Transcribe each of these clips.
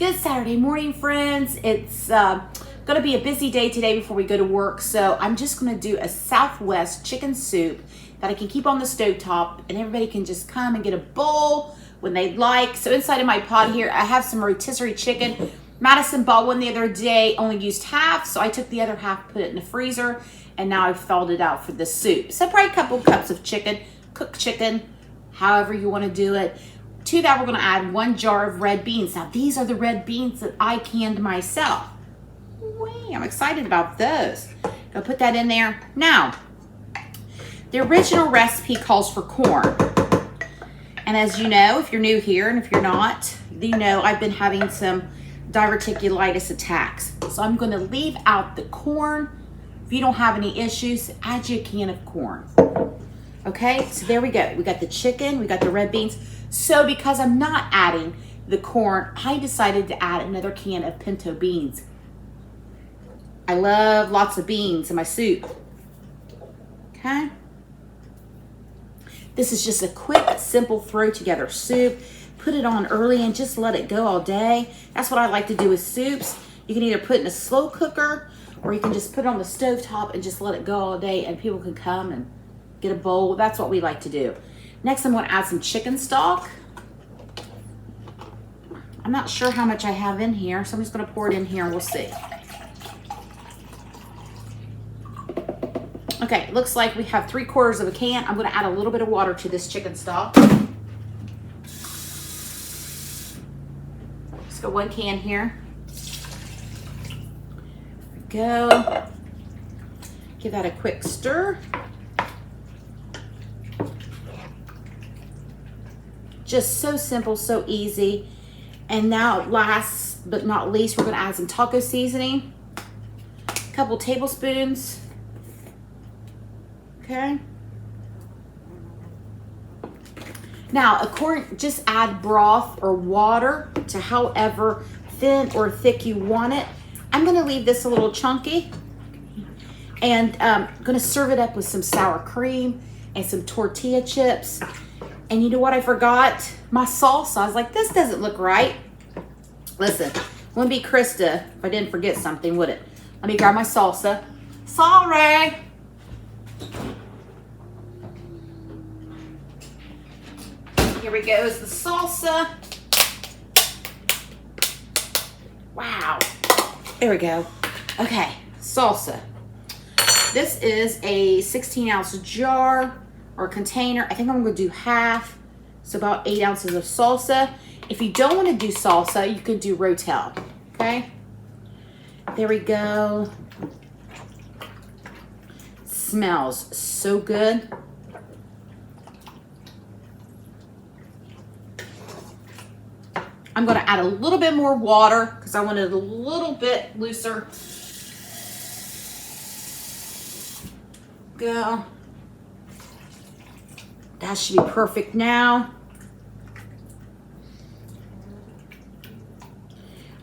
Good Saturday morning, friends. It's going to be a busy day today before we go to work, so I'm just going to do a Southwest chicken soup that I can keep on the stovetop, and everybody can just come and get a bowl when they'd like. So inside of my pot here, I have some rotisserie chicken. Madison bought one the other day, only used half, so I took the other half, put it in the freezer, and now I've thawed it out for the soup. So probably a couple cups of chicken, cooked chicken, however you want to do it. To that, we're going to add 1 jar of red beans. Now, these are the red beans that I canned myself. Whee, I'm excited about those. Gonna put that in there. Now, the original recipe calls for corn. And as you know, if you're new here, and if you're not, you know I've been having some diverticulitis attacks. So I'm going to leave out the corn. If you don't have any issues, add you a can of corn. Okay, so there we go. We got the chicken, we got the red beans. So because I'm not adding the corn, I decided to add another can of pinto beans. I love lots of beans in my soup. Okay. This is just a quick, simple throw together soup. Put it on early and just let it go all day. That's what I like to do with soups. You can either put it in a slow cooker or you can just put it on the stovetop and just let it go all day and people can come and get a bowl. That's what we like to do. Next, I'm going to add some chicken stock. I'm not sure how much I have in here, so I'm just going to pour it in here and we'll see. Okay, looks like we have 3/4 of a can. I'm going to add a little bit of water to this chicken stock. Let's go 1 can here. There we go. Give that a quick stir. Just so simple, so easy. And now last but not least, we're going to add some taco seasoning. A couple tablespoons. Okay. Now, just add broth or water to however thin or thick you want it. I'm going to leave this a little chunky. And I'm going to serve it up with some sour cream and some tortilla chips. And you know what I forgot? My salsa. I was like, this doesn't look right. Listen, wouldn't be Krista if I didn't forget something, would it? Let me grab my salsa. Sorry. Here we go, is the salsa. Wow. There we go. Okay, salsa. This is a 16-ounce jar or container. I think I'm going to do half, so about 8 ounces of salsa. If you don't want to do salsa, you could do Rotel. Okay, there we go. Smells so good. I'm going to add a little bit more water because I want it a little bit looser. Go. That should be perfect now.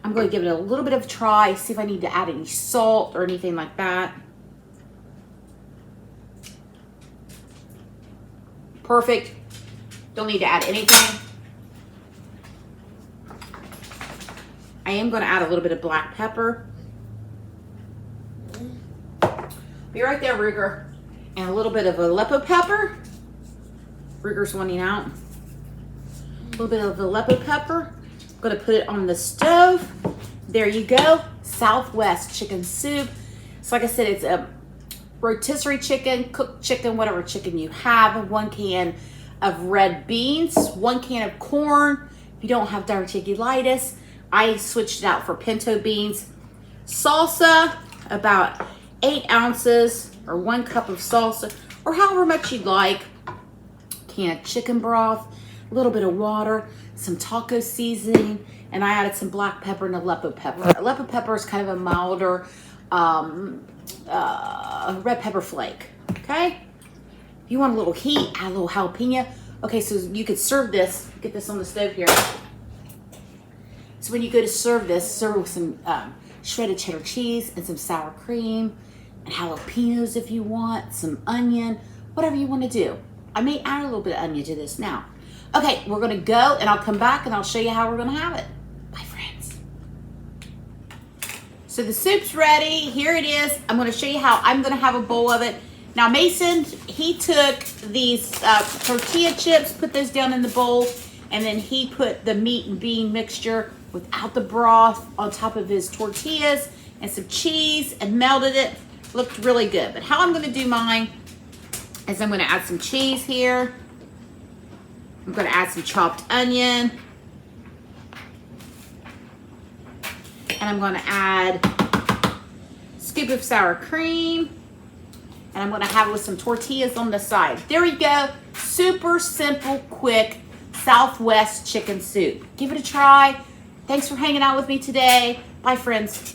I'm going to give it a little bit of a try, see if I need to add any salt or anything like that. Perfect. Don't need to add anything. I am going to add a little bit of black pepper. Be right there, Ruger. And a little bit of Aleppo pepper. Ruger's wanting out. A little bit of Aleppo pepper. I'm going to put it on the stove. There you go. Southwest chicken soup. So like I said, it's a rotisserie chicken, cooked chicken, whatever chicken you have. 1 can of red beans, 1 can of corn. If you don't have diverticulitis, I switched it out for pinto beans. Salsa, about 8 ounces or 1 cup of salsa, or however much you'd like. Can of chicken broth, a little bit of water, some taco seasoning, and I added some black pepper and Aleppo pepper. Aleppo pepper is kind of a milder red pepper flake. Okay? If you want a little heat, add a little jalapeno. Okay, so you could serve this, get this on the stove here. So when you go to serve this, serve it with some shredded cheddar cheese and some sour cream and jalapenos if you want, some onion, whatever you want to do. I may add a little bit of onion to this now. Okay, we're going to go and I'll come back and I'll show you how we're going to have it. Bye, friends. So the soup's ready. Here it is. I'm going to show you how I'm going to have a bowl of it. Now Mason, he took these tortilla chips, put those down in the bowl, and then he put the meat and bean mixture without the broth on top of his tortillas and some cheese and melted it. Looked really good. But how I'm going to do mine is I'm going to add some cheese here. I'm going to add some chopped onion. And I'm going to add a scoop of sour cream. And I'm going to have it with some tortillas on the side. There we go. Super simple, quick Southwest chicken soup. Give it a try. Thanks for hanging out with me today. Bye, friends.